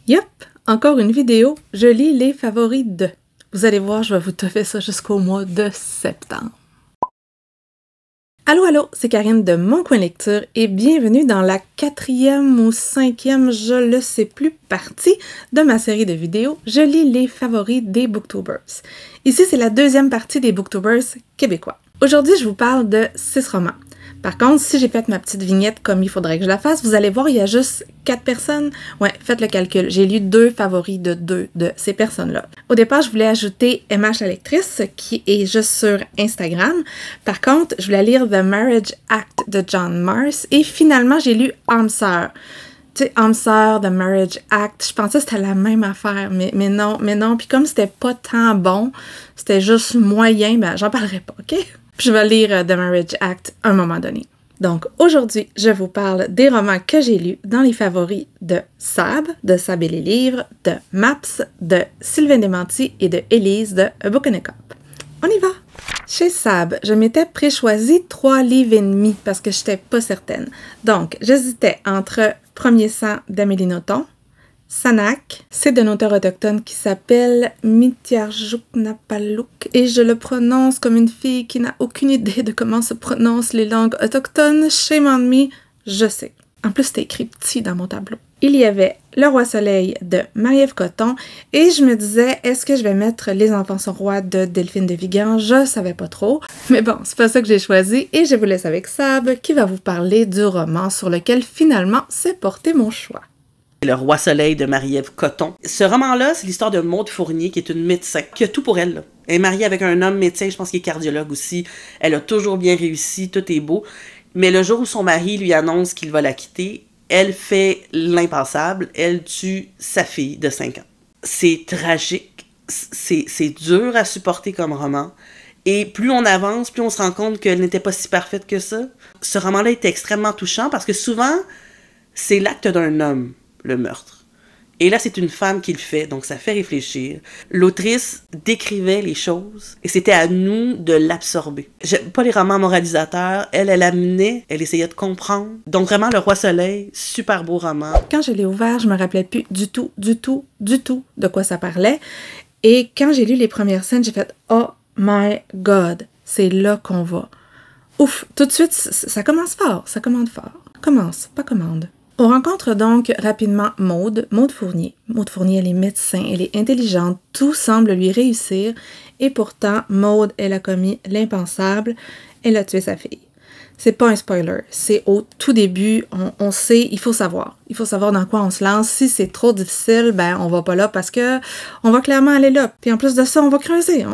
Yup, encore une vidéo, je lis les favoris de. Vous allez voir, je vais vous toffer ça jusqu'au mois de septembre. Allô, allô, c'est Karine de Mon Coin Lecture et bienvenue dans la 4e ou 5e, je le sais plus, partie de ma série de vidéos Je lis les favoris des Booktubers. Ici, c'est la 2e partie des Booktubers québécois. Aujourd'hui, je vous parle de 6 romans. Par contre, si j'ai fait ma petite vignette comme il faudrait que je la fasse, vous allez voir, il y a juste 4 personnes. Ouais, faites le calcul. J'ai lu 2 favoris de 2 de ces personnes-là. Au départ, je voulais ajouter MH la lectrice, qui est juste sur Instagram. Par contre, je voulais lire The Marriage Act de John Marrs. Et finalement, j'ai lu Âme sœur. Tu sais, Âme sœur, The Marriage Act, je pensais que c'était la même affaire, mais non. Puis comme c'était pas tant bon, c'était juste moyen, ben j'en parlerai pas, ok? Puis je vais lire The Marriage Act à un moment donné. Donc aujourd'hui, je vous parle des romans que j'ai lus dans les favoris de Sab et les livres, de Maps, de Sylvain Desmenti et de Élise de A Book and a Cup. On y va! Chez Sab, je m'étais préchoisi 3 livres et demi parce que j'étais pas certaine. Donc, j'hésitais entre Premier sang d'Amélie Nothomb, Sanak, c'est d'un auteur autochtone qui s'appelle Mitiarjuk Napaluk et je le prononce comme une fille qui n'a aucune idée de comment se prononcent les langues autochtones. Shame on me, je sais. En plus, c'était écrit petit dans mon tableau. Il y avait Le Roi Soleil de Marie-Ève Coton et je me disais, est-ce que je vais mettre Les Enfants sont rois de Delphine de Vigan? Je savais pas trop. Mais bon, c'est pas ça que j'ai choisi et je vous laisse avec Sab qui va vous parler du roman sur lequel finalement s'est porté mon choix. Le Roi Soleil de Marie-Ève Coton. Ce roman-là, c'est l'histoire de Maude Fournier, qui est une médecin, qui a tout pour elle. Là. Elle est mariée avec un homme médecin, je pense qu'il est cardiologue aussi. Elle a toujours bien réussi, tout est beau. Mais le jour où son mari lui annonce qu'il va la quitter, elle fait l'impensable, elle tue sa fille de 5 ans. C'est tragique, c'est dur à supporter comme roman. Et plus on avance, plus on se rend compte qu'elle n'était pas si parfaite que ça. Ce roman-là est extrêmement touchant parce que souvent, c'est l'acte d'un homme, le meurtre. Et là, c'est une femme qui le fait, donc ça fait réfléchir. L'autrice décrivait les choses, et c'était à nous de l'absorber. J'aime pas les romans moralisateurs, elle amenait, elle essayait de comprendre. Donc vraiment, Le Roi Soleil, super beau roman. Quand je l'ai ouvert, je me rappelais plus du tout de quoi ça parlait. Et quand j'ai lu les premières scènes, j'ai fait « Oh my God, c'est là qu'on va. » Ouf, tout de suite, ça commence fort, ça commande fort. Commence, pas commande. On rencontre donc rapidement Maude Fournier. Maude Fournier, elle est médecin, elle est intelligente, tout semble lui réussir, et pourtant, Maude, elle a commis l'impensable, elle a tué sa fille. C'est pas un spoiler, c'est au tout début, on sait, il faut savoir dans quoi on se lance. Si c'est trop difficile, ben on va pas là parce que on va clairement aller là. Puis en plus de ça, on va creuser,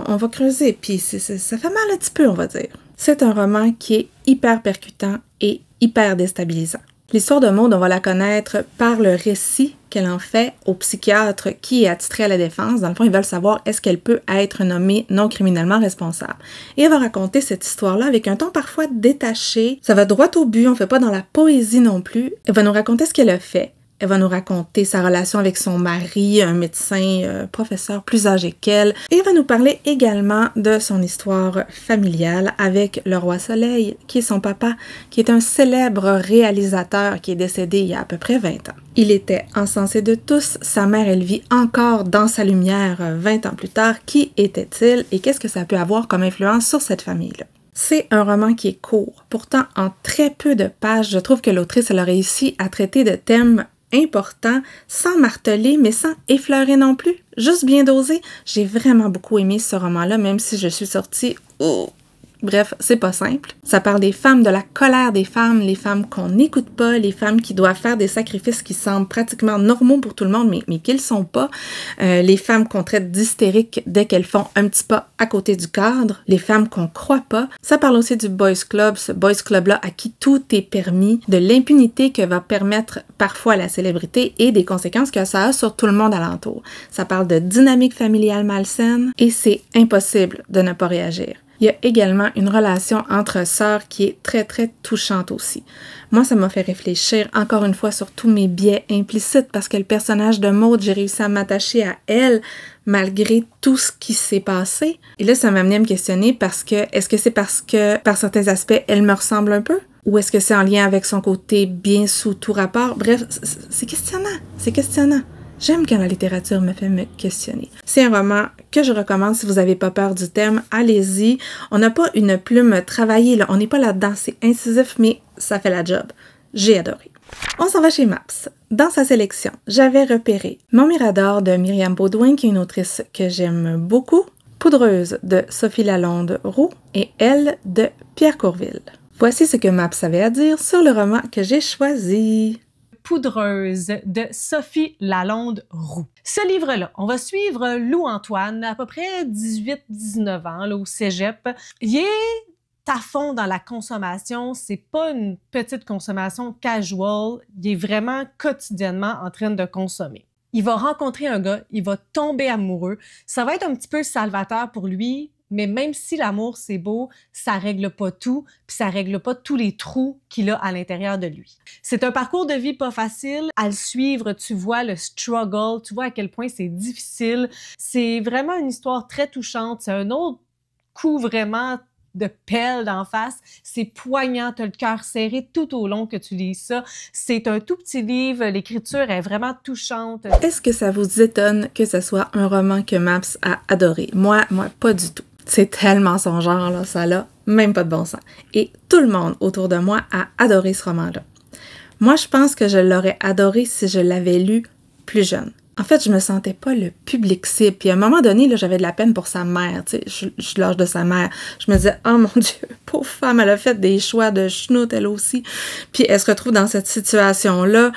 puis ça fait mal un petit peu, on va dire. C'est un roman qui est hyper percutant et hyper déstabilisant. L'histoire de Maude, on va la connaître par le récit qu'elle en fait au psychiatre qui est attitré à la défense. Dans le fond, ils veulent savoir est-ce qu'elle peut être nommée non criminellement responsable. Et elle va raconter cette histoire-là avec un ton parfois détaché. Ça va droit au but, on fait pas dans la poésie non plus. Elle va nous raconter ce qu'elle a fait. Elle va nous raconter sa relation avec son mari, un médecin, professeur plus âgé qu'elle. Et elle va nous parler également de son histoire familiale avec le Roi Soleil, qui est son papa, qui est un célèbre réalisateur qui est décédé il y a à peu près 20 ans. Il était encensé de tous, sa mère, elle vit encore dans sa lumière 20 ans plus tard. Qui était-il et qu'est-ce que ça peut avoir comme influence sur cette famille-là? C'est un roman qui est court. Pourtant, en très peu de pages, je trouve que l'autrice, elle a réussi à traiter de thèmes important, sans marteler, mais sans effleurer non plus. Juste bien dosé. J'ai vraiment beaucoup aimé ce roman-là, même si je suis sortie... Oh. Bref, c'est pas simple. Ça parle des femmes, de la colère des femmes, les femmes qu'on n'écoute pas, les femmes qui doivent faire des sacrifices qui semblent pratiquement normaux pour tout le monde, mais qu'ils sont pas. Les femmes qu'on traite d'hystériques dès qu'elles font un petit pas à côté du cadre. Les femmes qu'on croit pas. Ça parle aussi du Boys Club, ce Boys Club-là à qui tout est permis, de l'impunité que va permettre parfois la célébrité et des conséquences que ça a sur tout le monde alentour. Ça parle de dynamique familiale malsaine et c'est impossible de ne pas réagir. Il y a également une relation entre sœurs qui est très, très touchante aussi. Moi, ça m'a fait réfléchir encore une fois sur tous mes biais implicites parce que le personnage de Maude, j'ai réussi à m'attacher à elle malgré tout ce qui s'est passé. Et là, ça m'a amené à me questionner parce que, est-ce que c'est parce que, par certains aspects, elle me ressemble un peu? Ou est-ce que c'est en lien avec son côté bien sous tout rapport? Bref, c'est questionnant, c'est questionnant. J'aime quand la littérature me fait me questionner. C'est un roman que je recommande si vous n'avez pas peur du thème. Allez-y. On n'a pas une plume travaillée, là. On n'est pas là-dedans. C'est incisif, mais ça fait la job. J'ai adoré. On s'en va chez Maps. Dans sa sélection, j'avais repéré Mon Mirador de Myriam Beaudoin, qui est une autrice que j'aime beaucoup, Poudreuse de Sophie Lalonde-Roux et Elle de Pierre Courville. Voici ce que Maps avait à dire sur le roman que j'ai choisi. Poudreuse de Sophie Lalonde-Roux. Ce livre-là, on va suivre Lou-Antoine, à peu près 18-19 ans, là, au cégep. Il est à fond dans la consommation. C'est pas une petite consommation casual. Il est vraiment quotidiennement en train de consommer. Il va rencontrer un gars, il va tomber amoureux. Ça va être un petit peu salvateur pour lui, mais même si l'amour, c'est beau, ça règle pas tout, puis ça règle pas tous les trous qu'il a à l'intérieur de lui. C'est un parcours de vie pas facile. À le suivre, tu vois le struggle, tu vois à quel point c'est difficile. C'est vraiment une histoire très touchante. C'est un autre coup vraiment de pelle d'en face. C'est poignant, t'as le cœur serré tout au long que tu lis ça. C'est un tout petit livre, l'écriture est vraiment touchante. Est-ce que ça vous étonne que ce soit un roman que Maps a adoré? Moi, pas du tout. C'est tellement son genre, là, ça n'a même pas de bon sens. Et tout le monde autour de moi a adoré ce roman-là. Moi, je pense que je l'aurais adoré si je l'avais lu plus jeune. En fait, je me sentais pas le public cible. Puis à un moment donné, là, j'avais de la peine pour sa mère, tu sais, je suis l'âge de sa mère. Je me disais, oh mon Dieu, pauvre femme, elle a fait des choix de chenoute, elle aussi. Puis elle se retrouve dans cette situation-là.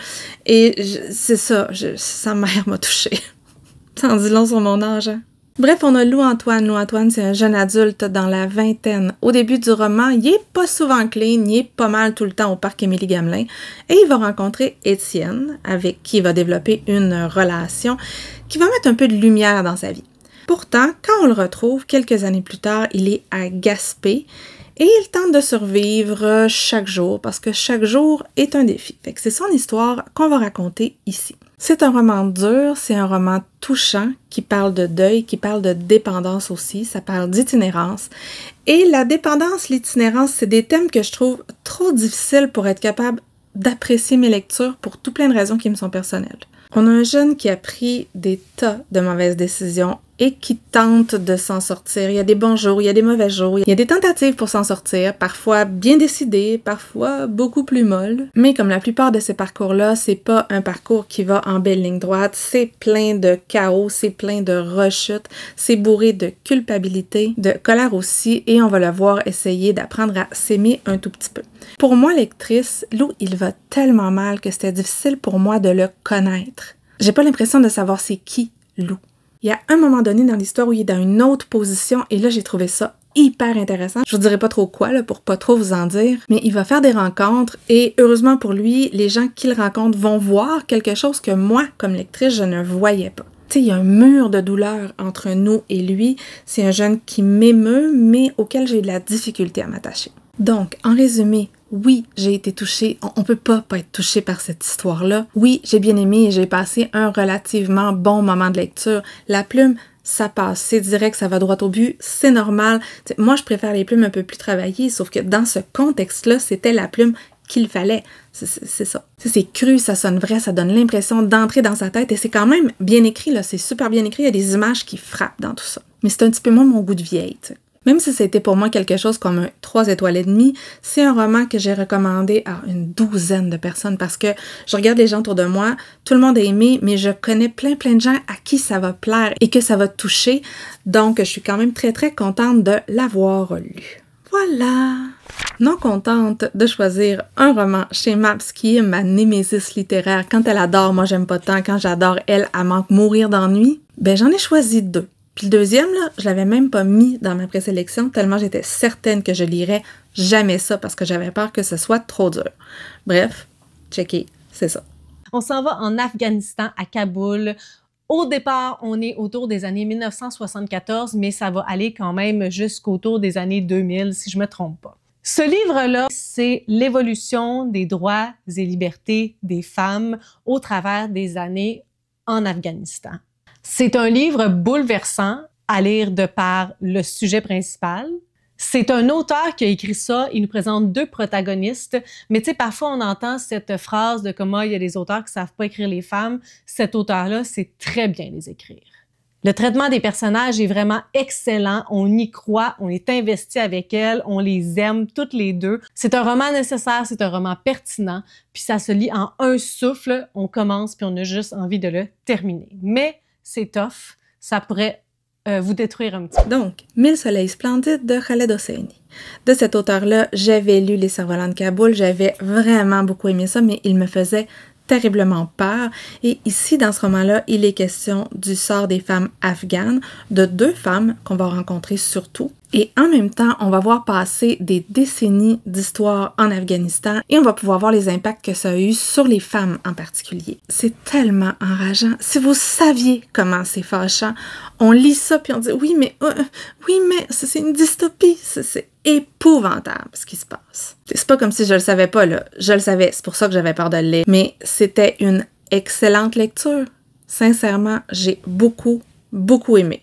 Et c'est ça, sa mère m'a touchée. T'en dis long sur mon âge, hein? Bref, on a Lou-Antoine. Lou-Antoine, c'est un jeune adulte dans la vingtaine. Au début du roman, il est pas souvent clean, il est pas mal tout le temps au parc Émilie-Gamelin. Et il va rencontrer Étienne, avec qui il va développer une relation qui va mettre un peu de lumière dans sa vie. Pourtant, quand on le retrouve, quelques années plus tard, il est à Gaspé et il tente de survivre chaque jour parce que chaque jour est un défi. Fait que c'est son histoire qu'on va raconter ici. C'est un roman dur, c'est un roman touchant qui parle de deuil, qui parle de dépendance aussi, ça parle d'itinérance. Et la dépendance, l'itinérance, c'est des thèmes que je trouve trop difficiles pour être capable d'apprécier mes lectures pour tout plein de raisons qui me sont personnelles. On a un jeune qui a pris des tas de mauvaises décisions et qui tente de s'en sortir. Il y a des bons jours, il y a des mauvais jours, il y a des tentatives pour s'en sortir, parfois bien décidées, parfois beaucoup plus molles. Mais comme la plupart de ces parcours-là, c'est pas un parcours qui va en belle ligne droite, c'est plein de chaos, c'est plein de rechutes, c'est bourré de culpabilité, de colère aussi, et on va le voir essayer d'apprendre à s'aimer un tout petit peu. Pour moi, lectrice, Lou, il va tellement mal que c'était difficile pour moi de le connaître. J'ai pas l'impression de savoir c'est qui, Lou. Il y a un moment donné dans l'histoire où il est dans une autre position et là, j'ai trouvé ça hyper intéressant. Je vous dirai pas trop quoi, là, pour pas trop vous en dire, mais il va faire des rencontres et heureusement pour lui, les gens qu'il rencontre vont voir quelque chose que moi, comme lectrice, je ne voyais pas. Tu sais, il y a un mur de douleur entre nous et lui. C'est un jeune qui m'émeut, mais auquel j'ai de la difficulté à m'attacher. Donc, en résumé, oui, j'ai été touchée. On peut pas être touché par cette histoire-là. Oui, j'ai bien aimé et j'ai passé un relativement bon moment de lecture. La plume, ça passe, c'est direct, ça va droit au but, c'est normal. T'sais, moi, je préfère les plumes un peu plus travaillées, sauf que dans ce contexte-là, c'était la plume qu'il fallait. C'est ça. C'est cru, ça sonne vrai, ça donne l'impression d'entrer dans sa tête et c'est quand même bien écrit, là. C'est super bien écrit, il y a des images qui frappent dans tout ça. Mais c'est un petit peu moins mon goût de vieille, t'sais. Même si c'était pour moi quelque chose comme un 3 étoiles et demie, c'est un roman que j'ai recommandé à une douzaine de personnes parce que je regarde les gens autour de moi, tout le monde a aimé, mais je connais plein de gens à qui ça va plaire et que ça va toucher. Donc, je suis quand même très contente de l'avoir lu. Voilà! Non contente de choisir un roman chez Maps qui est ma némésis littéraire. Quand elle adore, moi j'aime pas tant. Quand j'adore, elle manque mourir d'ennui. Ben, j'en ai choisi 2. Puis le deuxième, là, je l'avais même pas mis dans ma présélection tellement j'étais certaine que je lirais jamais ça parce que j'avais peur que ce soit trop dur. Bref, checké, c'est ça. On s'en va en Afghanistan, à Kaboul. Au départ, on est autour des années 1974, mais ça va aller quand même jusqu'autour des années 2000, si je me trompe pas. Ce livre-là, c'est l'évolution des droits et libertés des femmes au travers des années en Afghanistan. C'est un livre bouleversant à lire de par le sujet principal, C'est un auteur qui a écrit ça. Il nous présente 2 protagonistes. Mais tu sais, parfois, on entend cette phrase de comment il y a des auteurs qui savent pas écrire les femmes. Cet auteur-là sait très bien les écrire. Le traitement des personnages est vraiment excellent. On y croit, on est investi avec elles, on les aime toutes les deux. C'est un roman nécessaire, c'est un roman pertinent, puis ça se lit en un souffle. On commence, puis on a juste envie de le terminer. Mais c'est tough. Ça pourrait vous détruire un petit peu. Donc, 1000 soleils splendides de Khaled Hosseini. De cet auteur-là, j'avais lu Les Cerfs-volants de Kaboul, j'avais vraiment beaucoup aimé ça, mais il me faisait terriblement peur. Et ici, dans ce roman-là, il est question du sort des femmes afghanes, de 2 femmes qu'on va rencontrer surtout. Et en même temps, on va voir passer des décennies d'histoire en Afghanistan et on va pouvoir voir les impacts que ça a eu sur les femmes en particulier. C'est tellement enrageant. Si vous saviez comment c'est fâchant, on lit ça puis on dit oui, mais c'est une dystopie. C'est épouvantable ce qui se passe. C'est pas comme si je le savais pas, là. Je le savais, c'est pour ça que j'avais peur de le lire. Mais c'était une excellente lecture. Sincèrement, j'ai beaucoup aimé.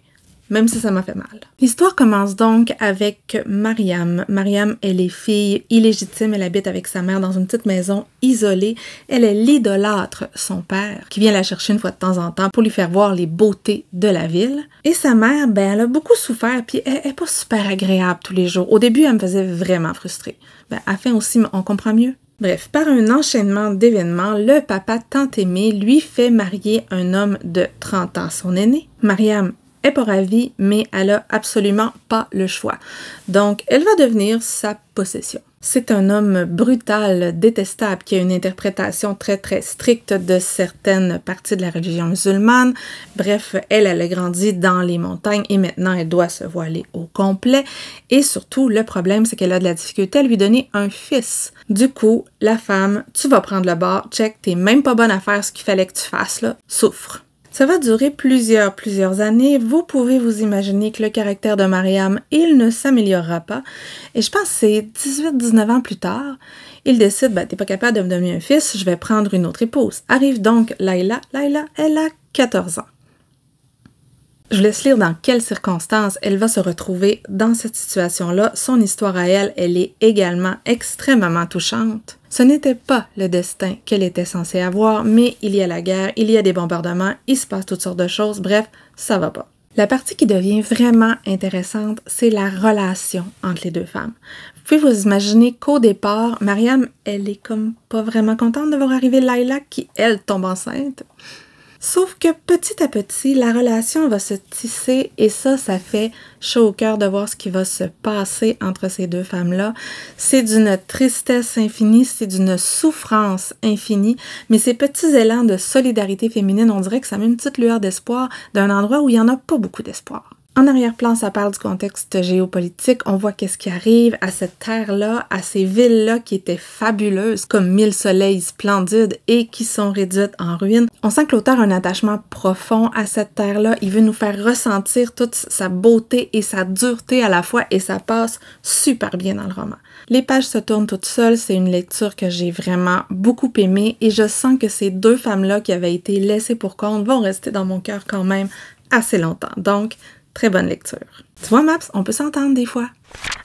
Même si ça m'a fait mal. L'histoire commence donc avec Mariam. Mariam, elle est fille illégitime, elle habite avec sa mère dans une petite maison isolée. Elle est l'idolâtre, son père, qui vient la chercher une fois de temps en temps pour lui faire voir les beautés de la ville. Et sa mère, ben, elle a beaucoup souffert, puis elle est pas super agréable tous les jours. Au début, elle me faisait vraiment frustrée. Ben, à la fin aussi, on comprend mieux. Bref, par un enchaînement d'événements, le papa tant aimé lui fait marier un homme de 30 ans, son aîné. Mariam est pas ravie, mais elle a absolument pas le choix. Donc, elle va devenir sa possession. C'est un homme brutal, détestable, qui a une interprétation très stricte de certaines parties de la religion musulmane. Bref, elle a grandi dans les montagnes et maintenant elle doit se voiler au complet. Et surtout, le problème, c'est qu'elle a de la difficulté à lui donner un fils. Du coup, la femme, tu vas prendre le bord, check, t'es même pas bonne à faire ce qu'il fallait que tu fasses, là, souffre. Ça va durer plusieurs années. Vous pouvez vous imaginer que le caractère de Mariam, il ne s'améliorera pas. Et je pense que c'est 18-19 ans plus tard, il décide, ben, t'es pas capable de me donner un fils, je vais prendre une autre épouse. Arrive donc Layla. Layla, elle a 14 ans. Je vous laisse lire dans quelles circonstances elle va se retrouver dans cette situation-là. Son histoire à elle, elle est également extrêmement touchante. Ce n'était pas le destin qu'elle était censée avoir, mais il y a la guerre, il y a des bombardements, il se passe toutes sortes de choses, bref, ça va pas. La partie qui devient vraiment intéressante, c'est la relation entre les 2 femmes. Vous pouvez vous imaginer qu'au départ, Mariam, elle est comme pas vraiment contente de voir arriver Layla qui, elle, tombe enceinte. Sauf que petit à petit, la relation va se tisser et ça fait chaud au cœur de voir ce qui va se passer entre ces 2 femmes-là. C'est d'une tristesse infinie, c'est d'une souffrance infinie, mais ces petits élans de solidarité féminine, on dirait que ça met une petite lueur d'espoir d'un endroit où il n'y en a pas beaucoup d'espoir. En arrière-plan, ça parle du contexte géopolitique. On voit qu'est-ce qui arrive à cette terre-là, à ces villes-là qui étaient fabuleuses, comme 1000 soleils splendides et qui sont réduites en ruines. On sent que l'auteur a un attachement profond à cette terre-là. Il veut nous faire ressentir toute sa beauté et sa dureté à la fois et ça passe super bien dans le roman. Les pages se tournent toutes seules. C'est une lecture que j'ai vraiment beaucoup aimée et je sens que ces 2 femmes-là qui avaient été laissées pour compte vont rester dans mon cœur quand même assez longtemps. Donc, très bonne lecture. Tu vois, Maps, on peut s'entendre des fois.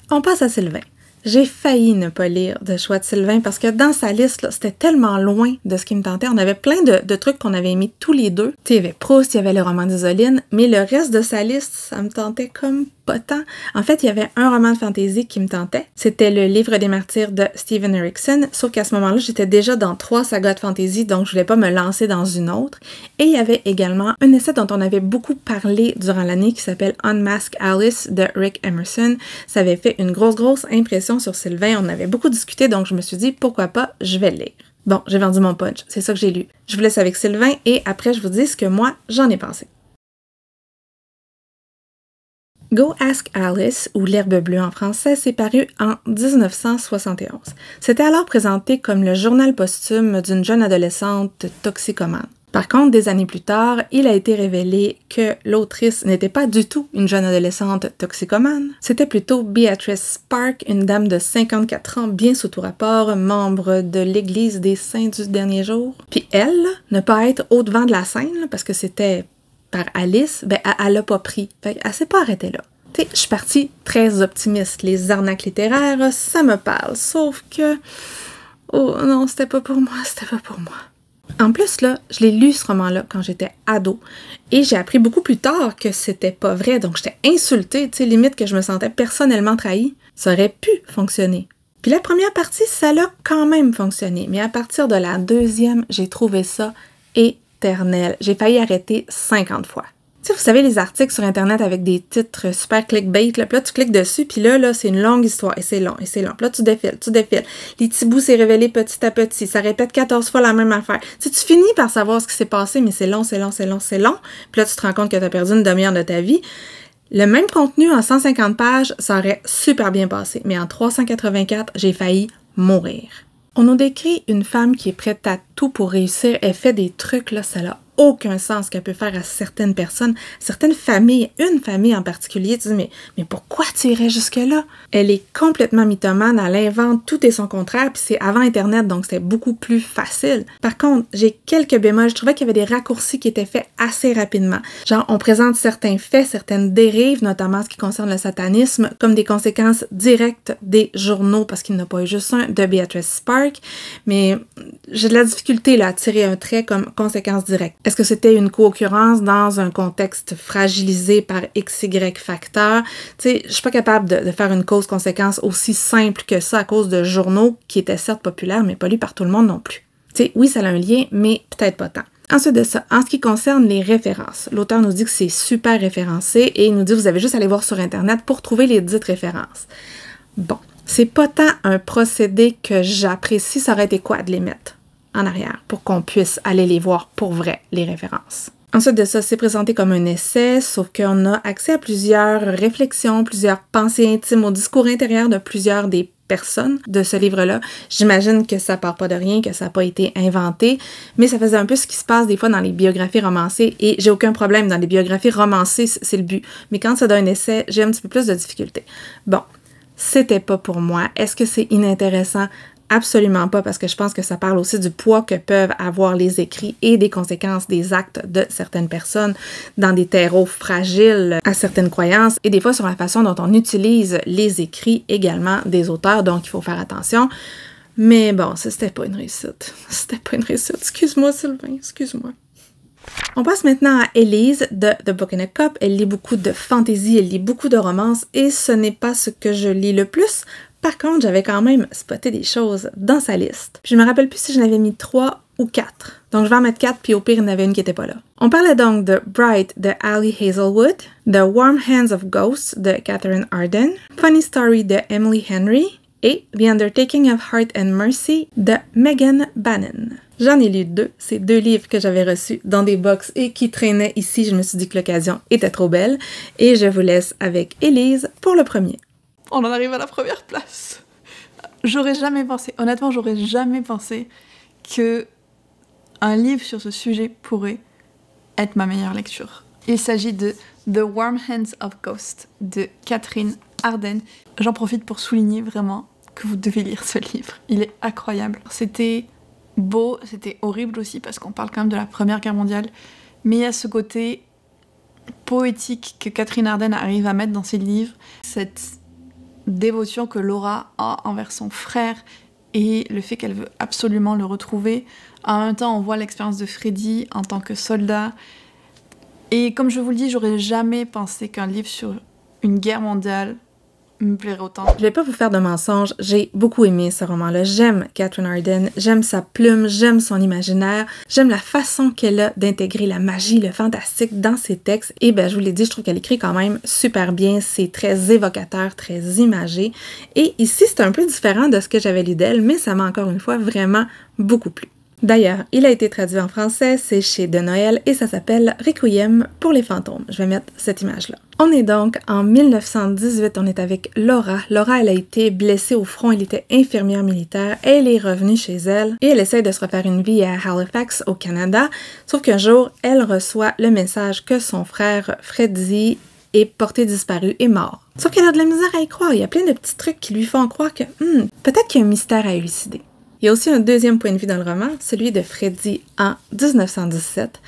On passe à Sylvain. J'ai failli ne pas lire de choix de Sylvain parce que dans sa liste, là, c'était tellement loin de ce qui me tentait. On avait plein de trucs qu'on avait aimés tous les deux. Il y avait Proust, il y avait le roman d'Isoline, mais le reste de sa liste, ça me tentait comme pas tant. En fait, il y avait un roman de fantasy qui me tentait. C'était Le Livre des martyrs de Steven Erikson, sauf qu'à ce moment-là, j'étais déjà dans 3 sagas de fantasy, donc je voulais pas me lancer dans une autre. Et il y avait également un essai dont on avait beaucoup parlé durant l'année qui s'appelle Unmask Alice de Rick Emerson. Ça avait fait une grosse impression sur Sylvain. On avait beaucoup discuté, donc je me suis dit, pourquoi pas, je vais le lire. Bon, j'ai vendu mon punch, c'est ça que j'ai lu. Je vous laisse avec Sylvain et après, je vous dis ce que moi, j'en ai pensé. Go Ask Alice, ou L'herbe bleue en français, s'est paru en 1971. C'était alors présenté comme le journal posthume d'une jeune adolescente toxicomane. Par contre, des années plus tard, il a été révélé que l'autrice n'était pas du tout une jeune adolescente toxicomane. C'était plutôt Beatrice Spark, une dame de 54 ans bien sous tout rapport, membre de l'Église des Saints du Dernier Jour. Puis elle, ne pas être au devant de la scène, parce que c'était par Alice, ben elle l'a pas pris. Fait qu'elle s'est pas arrêtée là. Tu sais, je suis partie très optimiste. Les arnaques littéraires, ça me parle. Sauf que... Oh non, c'était pas pour moi, c'était pas pour moi. En plus, là, je l'ai lu ce roman-là quand j'étais ado. Et j'ai appris beaucoup plus tard que c'était pas vrai. Donc, j'étais insultée, tu sais, limite que je me sentais personnellement trahie. Ça aurait pu fonctionner. Puis la première partie, ça l'a quand même fonctionné. Mais à partir de la deuxième, j'ai trouvé ça éternel. J'ai failli arrêter 50 fois. Tu sais, vous savez, les articles sur Internet avec des titres super clickbait, là, puis là, tu cliques dessus, puis là, c'est une longue histoire, et c'est long, et c'est long. Puis là, tu défiles. Les petits bouts s'est révélé petit à petit. Ça répète 14 fois la même affaire. Tu sais, tu finis par savoir ce qui s'est passé, mais c'est long. Puis là, tu te rends compte que tu as perdu une demi-heure de ta vie. Le même contenu en 150 pages, ça aurait super bien passé. Mais en 384, j'ai failli mourir. On nous décrit une femme qui est prête à tout pour réussir. Elle fait des trucs, là, ça n'a aucun sens qu'elle peut faire à certaines personnes, certaines familles, une famille en particulier. Tu dis, mais pourquoi tu irais jusque-là? Elle est complètement mythomane, elle invente tout et son contraire, puis c'est avant Internet, donc c'était beaucoup plus facile. Par contre, j'ai quelques bémols. Je trouvais qu'il y avait des raccourcis qui étaient faits assez rapidement. Genre, on présente certains faits, certaines dérives, notamment ce qui concerne le satanisme, comme des conséquences directes des journaux, parce qu'il n'y en a pas eu juste un, de Beatrice Spark, mais j'ai de la difficulté là, à tirer un trait comme conséquence directe. Est-ce que c'était une co-occurrence dans un contexte fragilisé par XY facteur? Tu sais, je suis pas capable de faire une cause-conséquence aussi simple que ça à cause de journaux qui étaient certes populaires, mais pas lus par tout le monde non plus. Tu sais, oui, ça a un lien, mais peut-être pas tant. Ensuite de ça, en ce qui concerne les références, l'auteur nous dit que c'est super référencé et il nous dit que vous avez juste à aller voir sur Internet pour trouver les dites références. Bon, c'est pas tant un procédé que j'apprécie, ça aurait été quoi de les mettre en arrière pour qu'on puisse aller les voir pour vrai, les références. Ensuite de ça, c'est présenté comme un essai, sauf qu'on a accès à plusieurs réflexions, plusieurs pensées intimes au discours intérieur de plusieurs des personnes de ce livre-là. J'imagine que ça part pas de rien, que ça n'a pas été inventé, mais ça faisait un peu ce qui se passe des fois dans les biographies romancées, et j'ai aucun problème dans les biographies romancées, c'est le but. Mais quand ça donne un essai, j'ai un petit peu plus de difficulté. Bon, c'était pas pour moi. Est-ce que c'est inintéressant? Absolument pas, parce que je pense que ça parle aussi du poids que peuvent avoir les écrits et des conséquences des actes de certaines personnes dans des terreaux fragiles à certaines croyances et des fois sur la façon dont on utilise les écrits également des auteurs, donc il faut faire attention. Mais bon, ça c'était pas une réussite. C'était pas une réussite. Excuse-moi Sylvain, excuse-moi. On passe maintenant à Élise de The Book in a Cup. Elle lit beaucoup de fantasy, elle lit beaucoup de romances et ce n'est pas ce que je lis le plus. Par contre, j'avais quand même spoté des choses dans sa liste. Puis je me rappelle plus si j'en avais mis 3 ou 4. Donc je vais en mettre 4, puis au pire, il y en avait une qui n'était pas là. On parlait donc de Bright de Ali Hazelwood, The Warm Hands of Ghosts de Catherine Arden, Funny Story de Emily Henry et The Undertaking of Heart and Mercy de Megan Bannon. J'en ai lu 2, c'est 2 livres que j'avais reçus dans des box et qui traînaient ici. Je me suis dit que l'occasion était trop belle. Et je vous laisse avec Élise pour le premier. On en arrive à la première place. J'aurais jamais pensé, honnêtement, j'aurais jamais pensé que un livre sur ce sujet pourrait être ma meilleure lecture. Il s'agit de The Warm Hands of Ghosts de Catherine Arden. J'en profite pour souligner vraiment que vous devez lire ce livre. Il est incroyable. C'était beau, c'était horrible aussi parce qu'on parle quand même de la Première Guerre mondiale, mais il y a ce côté poétique que Catherine Arden arrive à mettre dans ses livres, cette dévotion que Laura a envers son frère et le fait qu'elle veut absolument le retrouver. En même temps, on voit l'expérience de Freddy en tant que soldat. Et comme je vous le dis, j'aurais jamais pensé qu'un livre sur une guerre mondiale me plairait autant. Je vais pas vous faire de mensonges, j'ai beaucoup aimé ce roman-là. J'aime Catherine Arden, j'aime sa plume, j'aime son imaginaire, j'aime la façon qu'elle a d'intégrer la magie, le fantastique dans ses textes. Et ben, je vous l'ai dit, je trouve qu'elle écrit quand même super bien, c'est très évocateur, très imagé. Et ici, c'est un peu différent de ce que j'avais lu d'elle, mais ça m'a encore une fois vraiment beaucoup plu. D'ailleurs, il a été traduit en français, c'est chez De Noël et ça s'appelle Requiem pour les fantômes. Je vais mettre cette image-là. On est donc en 1918, on est avec Laura. Laura, elle a été blessée au front, elle était infirmière militaire, elle est revenue chez elle et elle essaie de se refaire une vie à Halifax, au Canada. Sauf qu'un jour, elle reçoit le message que son frère Freddy est porté disparu et mort. Sauf qu'elle a de la misère à y croire, il y a plein de petits trucs qui lui font croire que peut-être qu'il y a un mystère à élucider. Il y a aussi un deuxième point de vue dans le roman, celui de Freddy en 1917.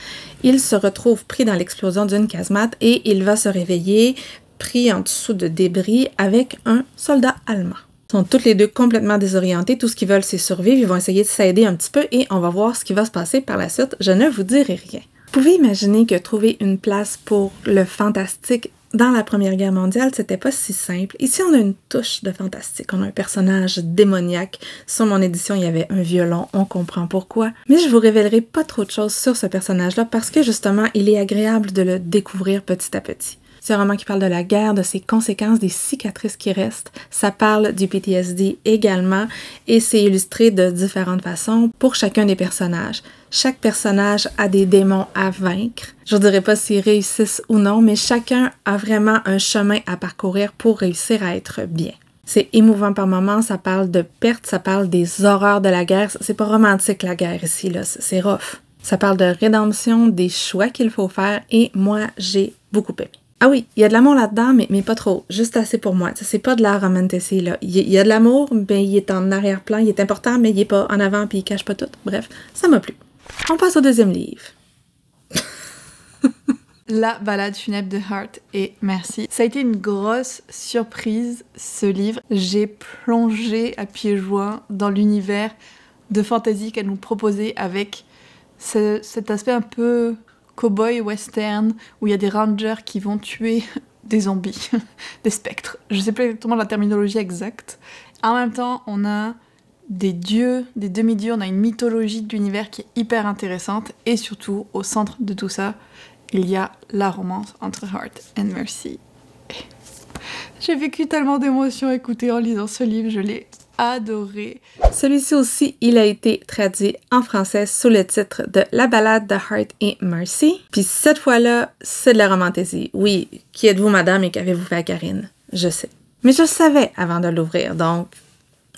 Il se retrouve pris dans l'explosion d'une casemate et il va se réveiller, pris en dessous de débris avec un soldat allemand. Ils sont toutes les deux complètement désorientés. Tout ce qu'ils veulent, c'est survivre. Ils vont essayer de s'aider un petit peu et on va voir ce qui va se passer par la suite. Je ne vous dirai rien. Vous pouvez imaginer que trouver une place pour le fantastique dans la Première Guerre mondiale, c'était pas si simple. Ici, on a une touche de fantastique. On a un personnage démoniaque. Sur mon édition, il y avait un violon. On comprend pourquoi. Mais je vous révélerai pas trop de choses sur ce personnage-là parce que, justement, il est agréable de le découvrir petit à petit. C'est un roman qui parle de la guerre, de ses conséquences, des cicatrices qui restent. Ça parle du PTSD également et c'est illustré de différentes façons pour chacun des personnages. Chaque personnage a des démons à vaincre. Je ne dirais pas s'ils réussissent ou non, mais chacun a vraiment un chemin à parcourir pour réussir à être bien. C'est émouvant par moments, ça parle de pertes, ça parle des horreurs de la guerre. C'est pas romantique la guerre ici, là, c'est rough. Ça parle de rédemption, des choix qu'il faut faire et moi, j'ai beaucoup aimé. Ah oui, il y a de l'amour là-dedans, mais pas trop. Juste assez pour moi. C'est pas de la romantasy, là. Il y a de l'amour, mais il est en arrière-plan. Il est important, mais il est pas en avant puis il cache pas tout. Bref, ça m'a plu. On passe au deuxième livre. La balade funèbre de Heart et merci. Ça a été une grosse surprise, ce livre. J'ai plongé à pieds joints dans l'univers de fantasy qu'elle nous proposait avec cet aspect un peu cowboy western où il y a des rangers qui vont tuer des zombies, des spectres. Je sais pas exactement la terminologie exacte. En même temps, on a des dieux, des demi-dieux, on a une mythologie de l'univers qui est hyper intéressante et surtout, au centre de tout ça, il y a la romance entre Heart et Mercy. J'ai vécu tellement d'émotions à écouter en lisant ce livre, je l'ai adoré. Celui-ci aussi, il a été traduit en français sous le titre de La balade de Heart et Mercy. Puis cette fois-là, c'est de la romantasy. Oui, qui êtes-vous, madame, et qu'avez-vous fait à Karine? Je sais. Mais je le savais avant de l'ouvrir, donc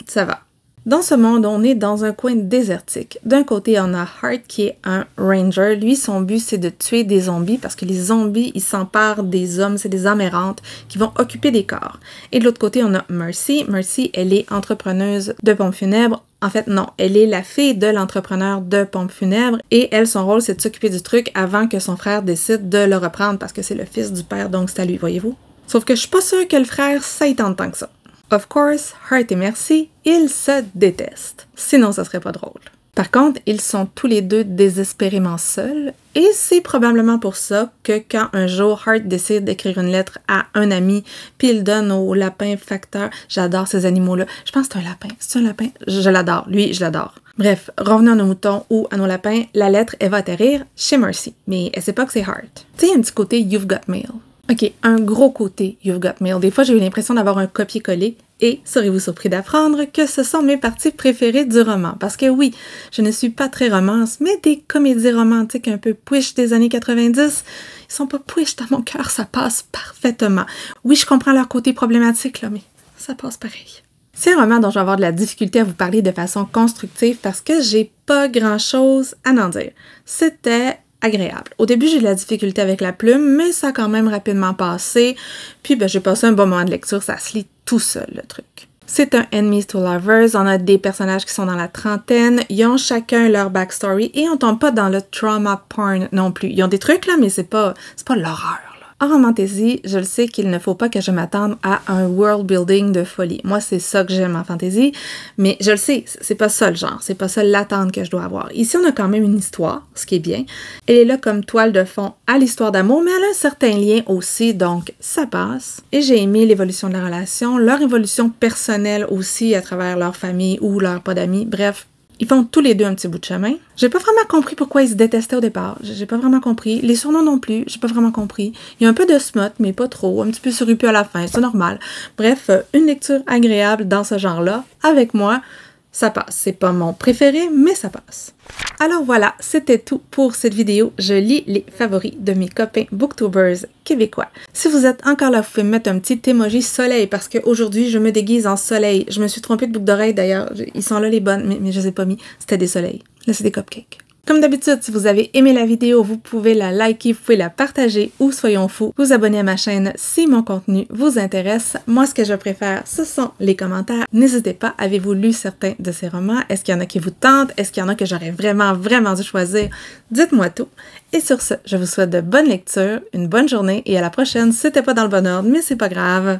ça va. Dans ce monde, on est dans un coin désertique. D'un côté, on a Heart qui est un ranger. Lui, son but, c'est de tuer des zombies parce que les zombies, ils s'emparent des hommes, c'est des âmes errantes qui vont occuper des corps. Et de l'autre côté, on a Mercy. Mercy, elle est entrepreneuse de pompes funèbres. En fait, non, elle est la fille de l'entrepreneur de pompes funèbres et elle, son rôle, c'est de s'occuper du truc avant que son frère décide de le reprendre parce que c'est le fils du père, donc c'est à lui, voyez-vous? Sauf que je suis pas sûre que le frère, ça y tente tant que ça. Of course, Heart et Mercy, ils se détestent. Sinon, ça serait pas drôle. Par contre, ils sont tous les deux désespérément seuls, et c'est probablement pour ça que quand un jour Heart décide d'écrire une lettre à un ami, puis il donne au lapin facteur, j'adore ces animaux-là, je pense que c'est un lapin, c'est un lapin, je l'adore, lui, je l'adore. Bref, revenons à nos moutons ou à nos lapins, la lettre, elle va atterrir chez Mercy, mais elle sait pas que c'est Heart. Tu sais, il y a un petit côté « You've got mail ». Ok, un gros côté You've Got Mail. Des fois, j'ai eu l'impression d'avoir un copier-coller et serez-vous surpris d'apprendre que ce sont mes parties préférées du roman. Parce que oui, je ne suis pas très romance, mais des comédies romantiques un peu push des années 90, ils sont pas push dans mon cœur, ça passe parfaitement. Oui, je comprends leur côté problématique, là, mais ça passe pareil. C'est un roman dont je vais avoir de la difficulté à vous parler de façon constructive parce que j'ai pas grand-chose à en dire. C'était agréable. Au début, j'ai de la difficulté avec la plume, mais ça a quand même rapidement passé. Puis, j'ai passé un bon moment de lecture, ça se lit tout seul, le truc. C'est un Enemies to Lovers, on a des personnages qui sont dans la trentaine, ils ont chacun leur backstory et on tombe pas dans le trauma porn non plus. Ils ont des trucs là, mais c'est pas l'horreur. En romantasy, je le sais qu'il ne faut pas que je m'attende à un world building de folie. Moi, c'est ça que j'aime en fantasy, mais je le sais, c'est pas ça le genre, c'est pas ça l'attente que je dois avoir. Ici, on a quand même une histoire, ce qui est bien. Elle est là comme toile de fond à l'histoire d'amour, mais elle a un certain lien aussi, donc ça passe. Et j'ai aimé l'évolution de la relation, leur évolution personnelle aussi à travers leur famille ou leur pas d'amis, bref. Ils font tous les deux un petit bout de chemin. J'ai pas vraiment compris pourquoi ils se détestaient au départ. J'ai pas vraiment compris. Les surnoms non plus, j'ai pas vraiment compris. Il y a un peu de smut, mais pas trop. Un petit peu surupé à la fin, c'est normal. Bref, une lecture agréable dans ce genre-là. Avec moi, ça passe. C'est pas mon préféré, mais ça passe. Alors voilà, c'était tout pour cette vidéo. Je lis les favoris de mes copains booktubers québécois. Si vous êtes encore là, vous pouvez me mettre un petit emoji soleil parce qu'aujourd'hui, je me déguise en soleil. Je me suis trompée de boucle d'oreille d'ailleurs. Ils sont là les bonnes, mais je les ai pas mis. C'était des soleils. Là, c'est des cupcakes. Comme d'habitude, si vous avez aimé la vidéo, vous pouvez la liker, vous pouvez la partager ou soyons fous, vous abonner à ma chaîne si mon contenu vous intéresse. Moi, ce que je préfère, ce sont les commentaires. N'hésitez pas, avez-vous lu certains de ces romans? Est-ce qu'il y en a qui vous tentent? Est-ce qu'il y en a que j'aurais vraiment dû choisir? Dites-moi tout. Et sur ce, je vous souhaite de bonnes lectures, une bonne journée et à la prochaine. C'était pas dans le bon ordre, mais c'est pas grave.